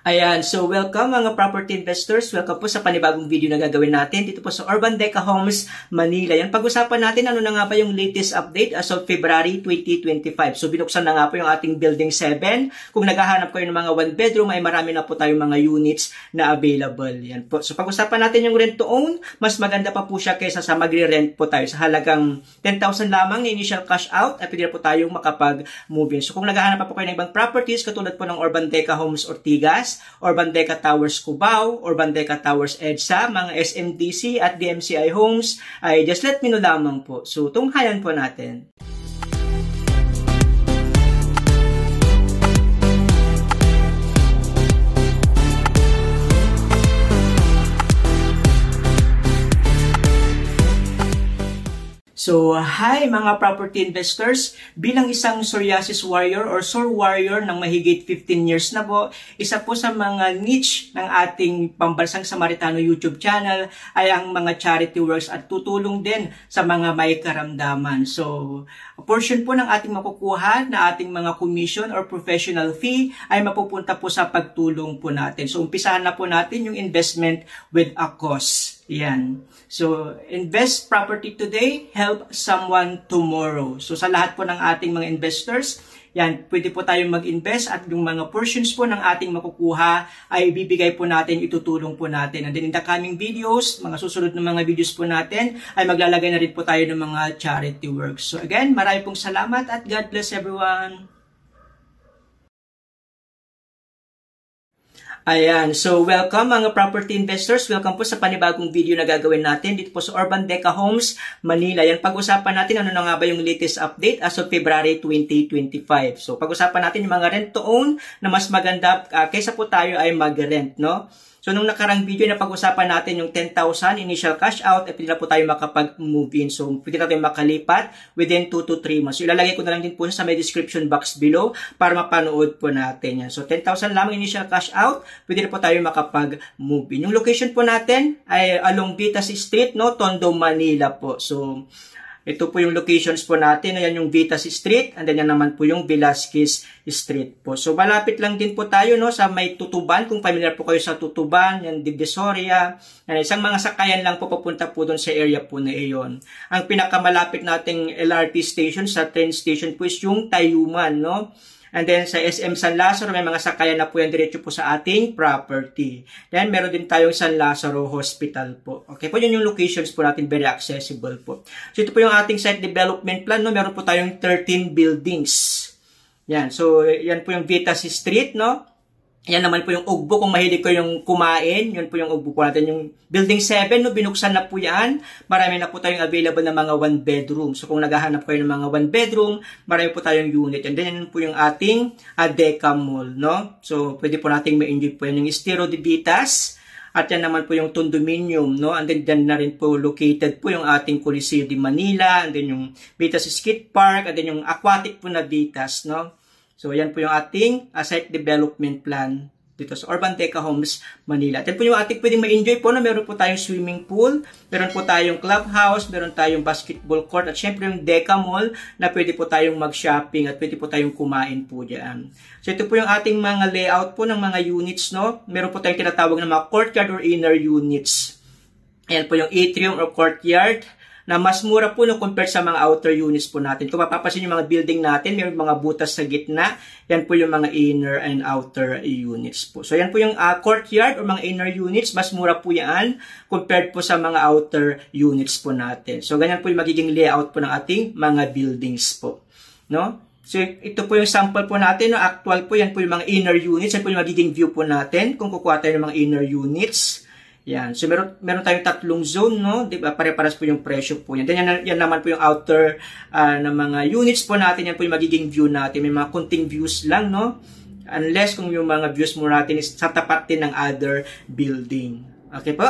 Ayan, so welcome mga property investors. Welcome po sa panibagong video na gagawin natin dito po sa Urban Deca Homes, Manila. Yan, pag-usapan natin ano na nga ba yung latest update as of February 2025. So binuksan na nga po yung ating Building 7. Kung naghahanap kayo ng mga 1 bedroom, ay marami na po tayong mga units na available. Yan po. So pag-usapan natin yung rent to own, mas maganda pa po siya kaysa sa magre-rent po tayo. Sa halagang 10,000 lamang na initial cash out, at pwede na po tayong makapag-move in. So kung naghahanap pa po kayo ng ibang properties, katulad po ng Urban Deca Homes Ortigas, Urban Deca Towers Cubao, Urban Deca Towers EDSA, mga SMDC at DMCI Homes, ay just let me know lamang po. So, tunghayan po natin. So, hi mga property investors. Bilang isang psoriasis warrior or sore warrior ng mahigit 15 years na po, isa po sa mga niche ng ating Pambansang Samaritano YouTube channel ay ang mga charity works at tutulong din sa mga may karamdaman. So, a portion po ng ating makukuha na ating mga commission or professional fee ay mapupunta po sa pagtulong po natin. So, umpisahan na po natin yung investment with a cause. Yan. So, invest property today, help someone tomorrow. So, sa lahat po ng ating mga investors, yan, pwede po tayong mag-invest at yung mga portions po ng ating makukuha ay bibigay po natin, itutulong po natin. And then in the coming videos, mga susunod na mga videos po natin, ay maglalagay na rin po tayo ng mga charity works. So again, marami pong salamat at God bless everyone. Ayan, so welcome mga property investors. Welcome po sa panibagong video na gagawin natin dito po sa Urban Deca Homes, Manila. Yan, pag-usapan natin ano na nga ba yung latest update as of February 2025. So, pag-usapan natin yung mga rent to own na mas maganda kaysa po tayo ay mag-rent, no? So, nung nakarang video na pag-usapan natin yung 10,000 initial cash out, pwede na po tayo makapag-move in. So, pwede na tayo makalipat within 2 to 3 months. So, ilalagay ko na lang din po sa may description box below para mapanood po natin yan. So, 10,000 lamang initial cash out, pwede na po tayo makapag-move in. Yung location po natin ay along Vitas Street, no? Tondo, Manila po. So, ito po yung locations po natin. Ayan yung Vitas Street. And then yan naman po yung Velasquez Street po. So, malapit lang din po tayo, no, sa may Tutuban. Kung familiar po kayo sa Tutuban, yan Divisoria. Yan, isang mga sakayan lang po papunta po doon sa area po na iyon. Ang pinakamalapit nating LRT station sa train station po is yung Tayuman, no? And then sa SM San Lazaro, may mga sakayan na po yan diretso po sa ating property. Then meron din tayong San Lazaro Hospital po. Okay po, yun yung locations po natin, very accessible po. So ito po yung ating site development plan, no? Meron po tayong 13 buildings. Yan, so yan po yung Vitas Street, no? Yan naman po yung Ugbo, kung mahilig ko yung kumain, yun po yung Ugbo po natin. Yung Building 7, no, binuksan na po yan. Marami na po tayong available na mga 1 bedroom. So kung naghahanap kayo ng mga 1 bedroom, marami po tayong unit. And then yan po yung ating Deca Mall, no? So pwede po nating ma-enjoy po yan yung Estero de Vitas. At yan naman po yung condominium, no? And then dyan na rin po located po yung ating Coliseo de Manila. And then yung Vitas Skate Park. And then yung aquatic po na Vitas, no? So, yan po yung ating site development plan dito sa Urban Deca Homes, Manila. At yan po yung ating pwedeng ma-enjoy po, no? Meron po tayong swimming pool, meron po tayong clubhouse, meron tayong basketball court, at syempre yung Deca Mall na pwede po tayong mag-shopping at pwede po tayong kumain po dyan. So, ito po yung ating mga layout po ng mga units, no? Meron po tayong tinatawag na mga courtyard or inner units. Ayan po yung atrium or courtyard, na mas mura po no compared sa mga outer units po natin. Kung mapapansin yung mga building natin, may mga butas sa gitna, yan po yung mga inner and outer units po. So yan po yung courtyard or mga inner units, mas mura po yan compared po sa mga outer units po natin. So ganyan po yung magiging layout po ng ating mga buildings po. No? So ito po yung sample po natin, no? Actual po, yan po yung mga inner units, yan po yung magiging view po natin kung kukuha tayo ng mga inner units. Yan. So, meron tayong tatlong zone, no? Diba? Pare-paras po yung presyo po yan. Then, yan naman po yung outer na mga units po natin. Yan po yung magiging view natin. May mga kunting views lang, no? Unless kung yung mga views mo natin is sa tapat din ng other building. Okay po?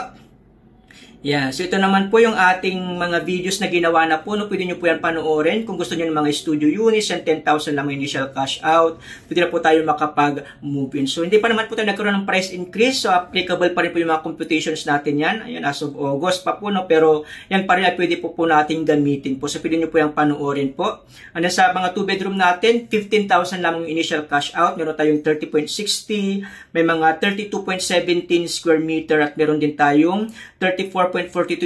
Yeah, so ito naman po yung ating mga videos na ginawa na po. No? Pwede nyo po yan panoorin. Kung gusto nyo ng mga studio units, yan 10,000 lang initial cash out. Pwede na po tayo makapag-move in. So hindi pa naman po tayo nagkaroon ng price increase. So applicable pa rin po yung mga computations natin yan. Ayan, as of August pa po. No? Pero yan pa rin ay pwede po natin gamitin po. So pwede nyo po yung panoorin po. And then sa mga 2 bedroom natin, 15,000 lang yung initial cash out. Meron tayong 30.60. May mga 32.17 square meter at meron din tayong 34.42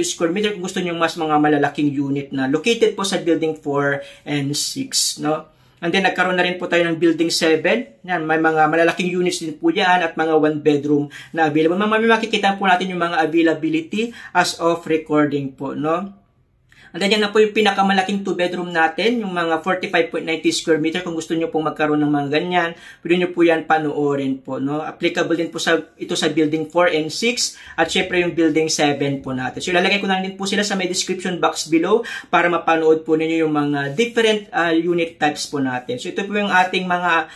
square meter kung gusto niyo mas mga malalaking unit na located po sa building 4 and 6, no? And then nagkaroon na rin po tayo ng building 7. Yan, may mga malalaking units din po yan at mga 1 bedroom na available. May makikita po natin yung mga availability as of recording po, no? And then yan na po yung pinakamalaking 2 bedroom natin, yung mga 45.90 square meter. Kung gusto nyo pong magkaroon ng mga ganyan, pwede nyo po yan panoorin po, no? Applicable din po ito sa building 4 and 6 at syempre yung building 7 po natin. So ilalagay ko na din po sila sa may description box below para mapanood po ninyo yung mga different unit types po natin. So ito po yung ating mga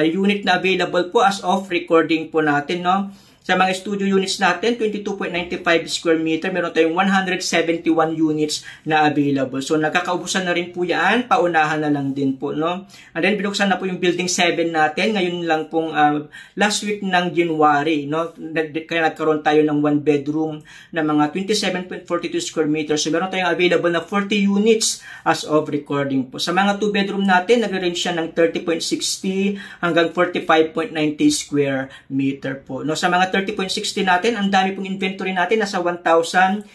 unit na available po as of recording po natin, no? Sa mga studio units natin, 22.95 square meter, meron tayong 171 units na available. So, nakakaubusan na rin po yan. Paunahan na lang din po, no? And then, binuksan na po yung building 7 natin. Ngayon lang pong last week ng January, no? Kaya nagkaroon tayo ng 1 bedroom na mga 27.42 square meters. So, meron tayong available na 40 units as of recording po. Sa mga 2 bedroom natin, nagre-range siya ng 30.60 hanggang 45.90 square meter po. No? Sa mga 30.60 natin, ang dami pong inventory natin, nasa 1,637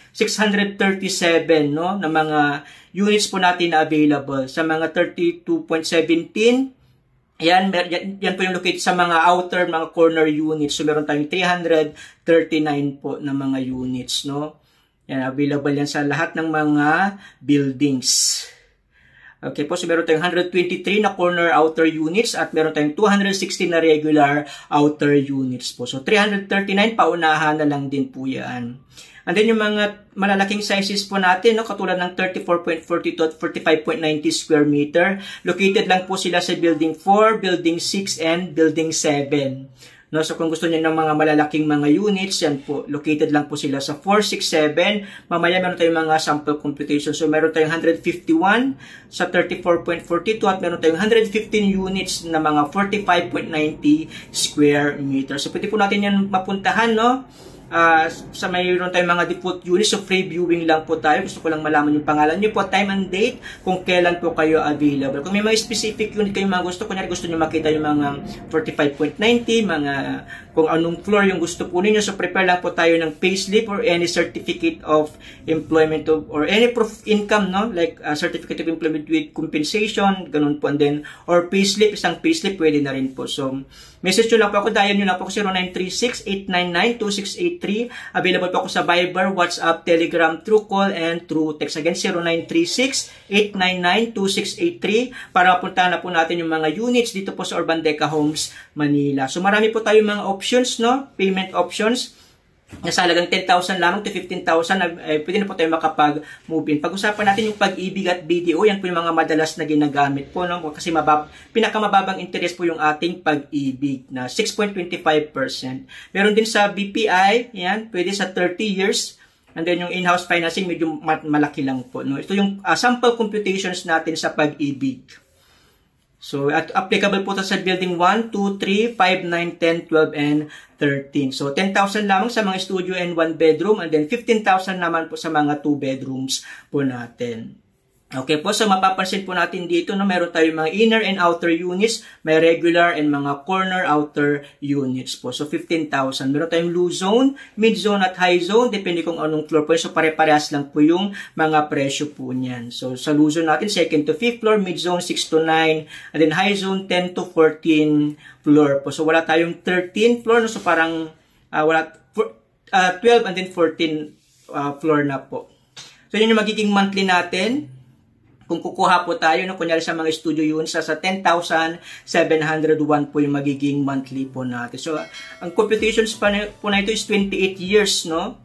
no, na mga units po natin na available. Sa mga 32.17, yan po yung located sa mga outer, mga corner units. So meron tayong 339 po na mga units, no. Yan, available yan sa lahat ng mga buildings. Okay po, so meron tayong 123 na corner outer units at meron tayong 260 na regular outer units po. So 339, paunahan na lang din po yan. And then yung mga malalaking sizes po natin, no, katulad ng 34.42 at 45.90 square meter, located lang po sila sa building 4, building 6, and building 7. No, so kung gusto niyo ng mga malalaking mga units, yan po, located lang po sila sa 4, 6, 7. Mamaya meron tayong mga sample computation. So meron tayong 151 sa 34.42 at meron tayong 115 units na mga 45.90 square meters. So pwede po natin yan mapuntahan, no? Sa mayroon tayong mga default units, so free viewing lang po tayo. Gusto ko lang malaman yung pangalan nyo po, time and date, kung kailan po kayo available. Kung may mga specific unit kayo mga gusto, kunyari gusto nyo makita yung mga 45.90, mga kung anong floor yung gusto po ninyo, so prepare lang po tayo ng payslip or any certificate of employment or any proof of income, no? Like certificate of employment with compensation, ganun po, and then or payslip, isang payslip pwede na rin po. So message nyo lang po ako, dial nyo lang po ako 0936-899-2683. Available po ako sa Viber, WhatsApp, Telegram, True Call, and True Text. Again, 0936-899-2683 para mapuntahan na po natin yung mga units dito po sa Urban Deca Homes, Manila. So marami po tayong mga options, no? Payment options. Nasa halagang 10,000 lamang to 15,000, pwede na po tayo makapag-move in. Pag-usapan natin yung Pag-ibig at BDO, yan po yung mga madalas na ginagamit po, no? Kasi pinakamababang interest po yung ating Pag-ibig na 6.25%. Meron din sa BPI, yan, pwede sa 30 years. And then yung in-house financing, medyo malaki lang po, no? Ito yung sample computations natin sa Pag-ibig. So, applicable po ito sa building 1, 2, 3, 5, 9, 10, 12, and 13. So, 10,000 lamang sa mga studio and 1 bedroom, and then 15,000 naman po sa mga 2 bedrooms po natin. Okay po, so mapapansin po natin dito, no, meron tayong mga inner and outer units, may regular and mga corner outer units po. So 15,000. Meron tayong low zone, mid zone at high zone, depende kung anong floor po. So pare-parehas lang po yung mga presyo po niyan. So sa low zone natin, 2nd to 5th floor, mid zone 6 to 9, and then high zone 10 to 14 floor po. So wala tayong 13 floor, no? So parang wala 12 and then 14 floor na po. So yun yung magiging monthly natin. Kung kukuha po tayo, no, kunyari sa mga studio units, sa 10,701 po yung magiging monthly po natin. So, ang computations po na ito is 28 years, no?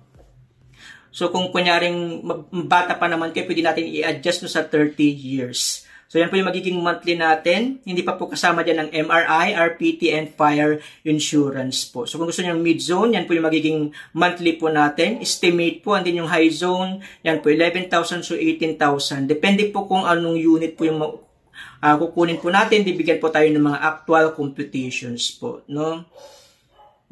So, kung kunyaring bata pa naman kayo, pwede natin i-adjust no, sa 30 years. So yan po yung magiging monthly natin. Hindi pa po kasama dyan ng MRI, RPT, and fire insurance po. So kung gusto nyo ng mid-zone, yan po yung magiging monthly po natin. Estimate po, and then yung high zone, yan po 11,000 to 18,000. Depende po kung anong unit po yung kukunin po natin. Bibigyan po tayo ng mga actual computations po, no?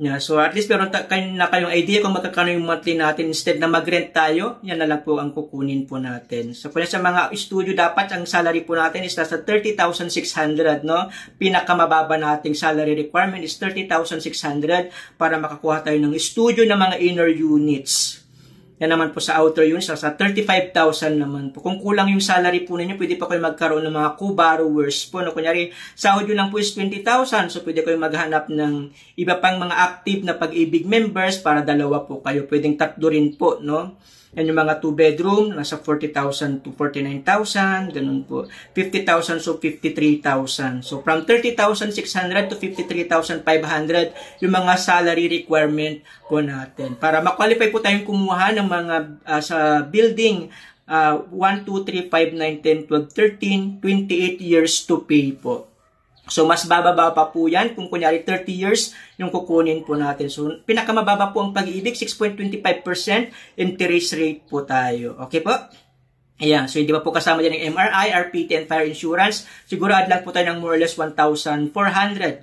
Yeah, so at least meron na kayong idea kung magkano yung monthly natin. Instead na mag-rent tayo, yan na lang po ang kukunin po natin. So kung sa mga studio, dapat ang salary po natin is nasa 30,600, no? Pinakamababa nating salary requirement is 30,600 para makakuha tayo ng studio na mga inner units. Yan naman po sa outer units, sa 35,000 naman po. Kung kulang yung salary po ninyo, pwede pa kayo magkaroon ng mga co-borrowers po. No? Kunyari, sahod yun lang po is 20,000. So, pwede kayo maghanap ng iba pang mga active na pag-ibig members para dalawa po kayo. Pwedeng tatlo rin po, no? Yan yung mga 2-bedroom, nasa 40,000 to 49,000, ganun po. 50,000 so 53,000. So, from 30,600 to 53,500, yung mga salary requirement po natin. Para ma-qualify po tayong kumuha ng mga sa building 1, 2, 3, 5, 9, 10, 12, 13, 28 years to pay po. So, mas bababa pa po yan. Kung kunyari 30 years, yung kukunin po natin. So, pinakamababa po ang pag-ibig, 6.25% interest rate po tayo. Okay po? Ayan. So, hindi ba po kasama dyan ng MRI, RPT, and fire insurance? Siguro add lang po tayo ng more or less 1,400.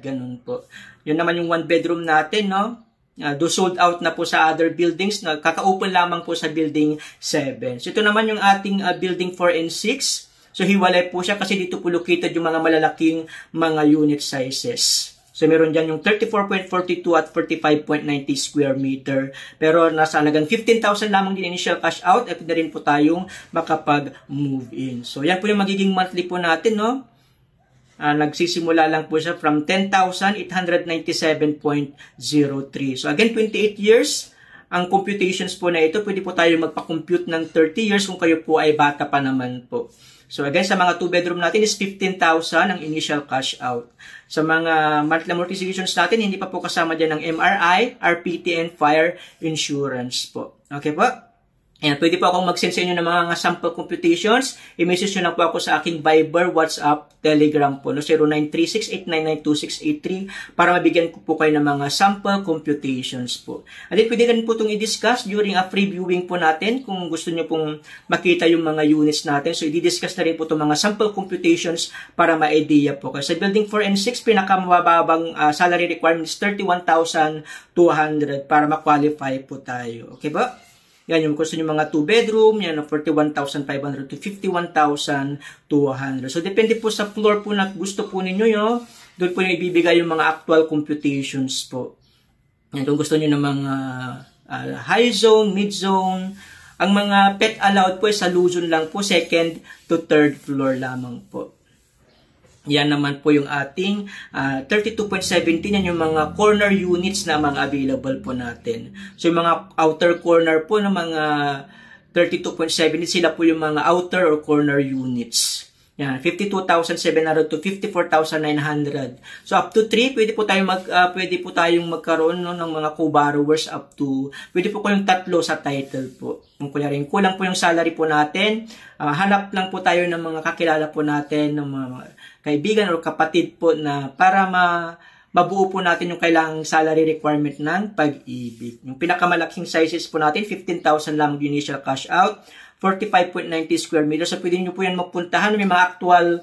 Ganun po. Yun naman yung 1-bedroom natin, no? Do sold out na po sa other buildings. Kaka-open lamang po sa building 7. So, ito naman yung ating building 4 and 6. So, hiwalay po siya kasi dito po located yung mga malalaking mga unit sizes. So, meron dyan yung 34.42 at 45.90 square meter. Pero nasa halagang 15,000 lamang din initial cash out at na rin po tayong makapag-move in. So, yan po yung magiging monthly po natin, no? Nagsisimula lang po siya from 10,897.03. So, again, 28 years. Ang computations po na ito, pwede po tayo magpa-compute ng 30 years kung kayo po ay bata pa naman po. So again, sa mga 2-bedroom natin is 15,000 ang initial cash out. Sa mga monthly amortizations natin, hindi pa po kasama dyan ng MRI, RPT, and fire insurance po. Okay po? Ayan, pwede po akong mag-send sa inyo ng mga sample computations. I-message nyo lang po ako sa aking Viber, WhatsApp, Telegram po, no? 0936-899-2683 para mabigyan ko po kayo ng mga sample computations po. At then, pwede rin po itong i-discuss during a free viewing po natin kung gusto nyo pong makita yung mga units natin. So, i-discuss na rin po itong mga sample computations para ma-idea po. Kasi sa building 4 and 6, pinakamababang salary requirement is 31,200 para ma-qualify po tayo. Okay ba? Yan, yung gusto nyo mga 2-bedroom, yan, 41,500 to 51,200. So, depende po sa floor po na gusto po ninyo, yo. Doon po yung ibibigay yung mga actual computations po. Yan, kung gusto nyo ng mga high zone, mid zone, ang mga pet allowed po sa Luzon lang po, 2nd to 3rd floor lamang po. Yan naman po yung ating 32.17, yan yung mga corner units na mga available po natin. So yung mga outer corner po ng mga 32.17, sila po yung mga outer or corner units. Yan, 52,700 to 54,900. So up to 3, pwede po tayong magkaroon, no, ng mga co-borrowers up to, pwede po kayong 3 sa title po. Kung kunyari, kulang po yung salary po natin, hanap lang po tayo ng mga kakilala po natin, ng mga kaibigan o kapatid po na para mabuo po natin yung kailangang salary requirement ng pag-ibig. Yung pinakamalaking sizes po natin, 15,000 lang yung initial cash out, 45.90 square meters. So, pwede nyo po yan magpuntahan. May mga actual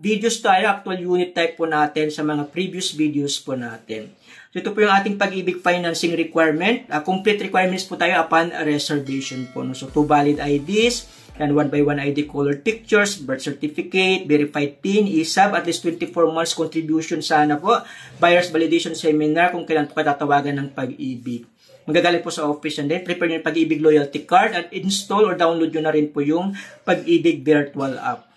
videos tayo, actual unit type po natin sa mga previous videos po natin. So, ito po yung ating pag-ibig financing requirement. Complete requirements po tayo upon reservation po. No? So, 2 valid IDs, and 1x1 ID colored pictures, birth certificate, verified PIN, ESAB, at least 24 months contribution sana po, buyer's validation seminar kung kailan po katatawagan ng pag-ibig. Magagaling po sa office yan din. Prepare nyo yung pag-ibig loyalty card at install or download nyo na rin po yung pag-ibig virtual app.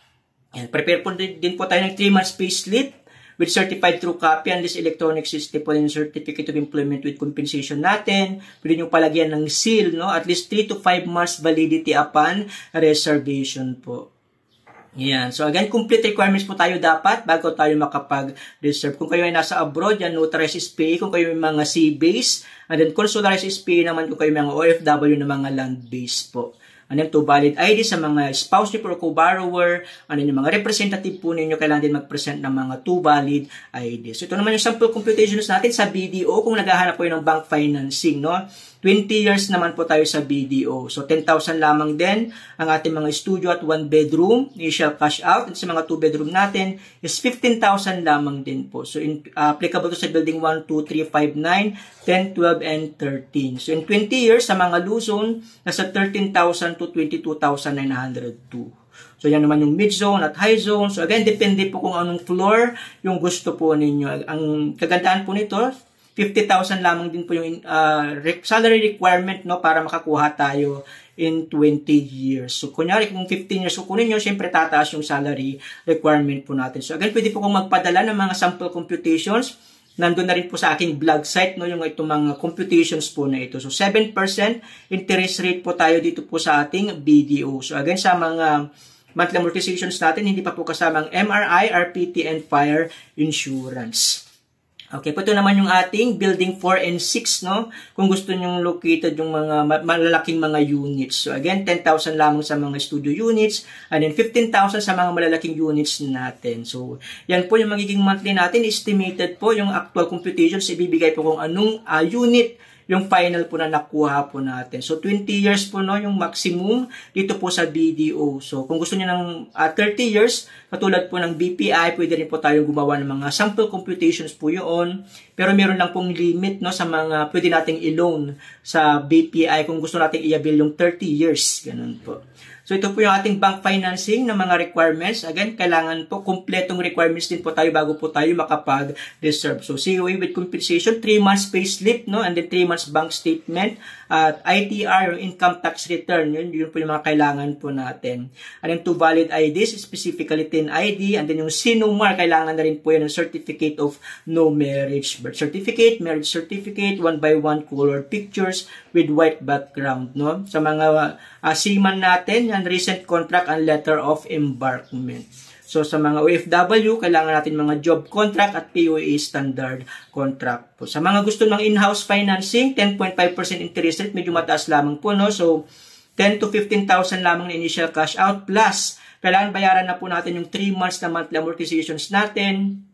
And prepare po din po tayo ng 3 months payslip with certified true copy and this electronic system po yung certificate of employment with compensation natin. Pwede nyo palagyan ng seal, no? At least 3 to 5 months validity upon reservation po. Yan. So again, complete requirements po tayo dapat bago tayo makapag-reserve. Kung kayo ay nasa abroad, yan, notarized SPA. Kung kayo may mga sea-base, and then consularized SPA naman kung kayo may mga OFW na mga land-base po. And then 2 valid ID sa mga spouse niyo po o co-borrower. And then yung mga representative po ninyo, kailangan din mag-present ng mga 2 valid ID. So ito naman yung sample computations natin sa BDO kung naghahanap po yun ng bank financing, no? 20 years naman po tayo sa BDO. So 10,000 lamang din ang ating mga studio at 1 bedroom. Initial cash out. At sa mga 2 bedroom natin is 15,000 lamang din po. So applicable to sa building 1, 2, 3, 5, 9, 10, 12, and 13. So in 20 years sa mga Luzon, nasa 13,000 to 22,902. So yan naman yung mid-zone at high zone. So again, depende po kung anong floor yung gusto po ninyo. Ang kagandahan po nito, 50,000 lamang din po yung salary requirement, no, para makakuha tayo in 20 years. So kunyari kung 15 years kukunin nyo, syempre tataas yung salary requirement po natin. So again, pwede po kong magpadala ng mga sample computations. Nandun na rin po sa aking blog site, no, yung itong mga computations po na ito. So 7% interest rate po tayo dito po sa ating BDO. So again, sa mga monthly amortizations natin, hindi pa po kasamang MRI, RPT, and fire insurance. Okay, po ito naman yung ating building 4 and 6, no? Kung gusto nyong located yung mga malalaking mga units. So again, 10,000 lamang sa mga studio units, and then 15,000 sa mga malalaking units natin. So, yan po yung magiging monthly natin. Estimated po yung actual computations, ibibigay po kung anong unit yung final po na nakuha po natin. So, 20 years po, no, yung maximum dito po sa BDO. So, kung gusto niyo ng 30 years, katulad po ng BPI, pwede rin po tayo gumawa ng mga sample computations po yun. Pero meron lang pong limit, no, sa mga pwede nating i-loan sa BPI kung gusto nating i-avail yung 30 years. Ganun po. So, ito po yung ating bank financing ng mga requirements. Again, kailangan po, kumpletong requirements din po tayo bago po tayo makapag-reserve. So, COA with compensation, 3 months payslip, no? And then 3 months bank statement, at ITR, or income tax return. Yun po yung mga kailangan po natin. And then 2 valid IDs, specifically 10 ID. And then yung SINUMAR, kailangan na rin po yan ng certificate of no marriage. Birth certificate, marriage certificate, 1x1 colored pictures with white background, no? Sa mga seaman natin, yan, recent contract and letter of embarkment. So, sa mga OFW, kailangan natin mga job contract at POA standard contract po. Sa mga gusto ng in-house financing, 10.5% interest rate, medyo mataas lamang po, no? So, 10 to 15,000 lamang na initial cash out, plus, kailangan bayaran na po natin yung 3 months na monthly amortizations natin,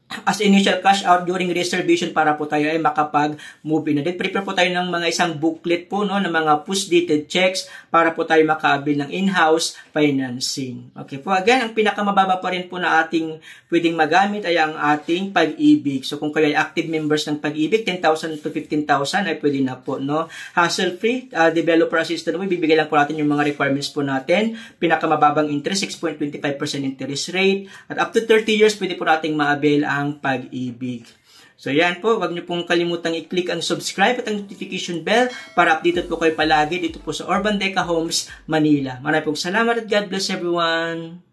as initial cash out during reservation para po tayo ay makapag-move in. Then, prepare po tayo ng mga isang booklet po, no, ng mga post-dated checks para po tayo makaabil ng in-house financing. Okay po, again, ang pinakamababa pa rin po na ating pwedeng magamit ay ang ating Pag-ibig. So, kung kayo ay active members ng Pag-ibig, 10,000 to 15,000 ay pwede na po, no? Hassle-free, developer assistant, bibigay lang po natin yung mga requirements po natin. Pinakamababang interest, 6.25% interest rate. At up to 30 years, pwede po nating maabil ang Pag-ibig. So yan po, wag niyo pong kalimutang i-click ang subscribe at ang notification bell para updated po kayo palagi dito po sa Urban Deca Homes, Manila. Maraming pong salamat at God bless everyone!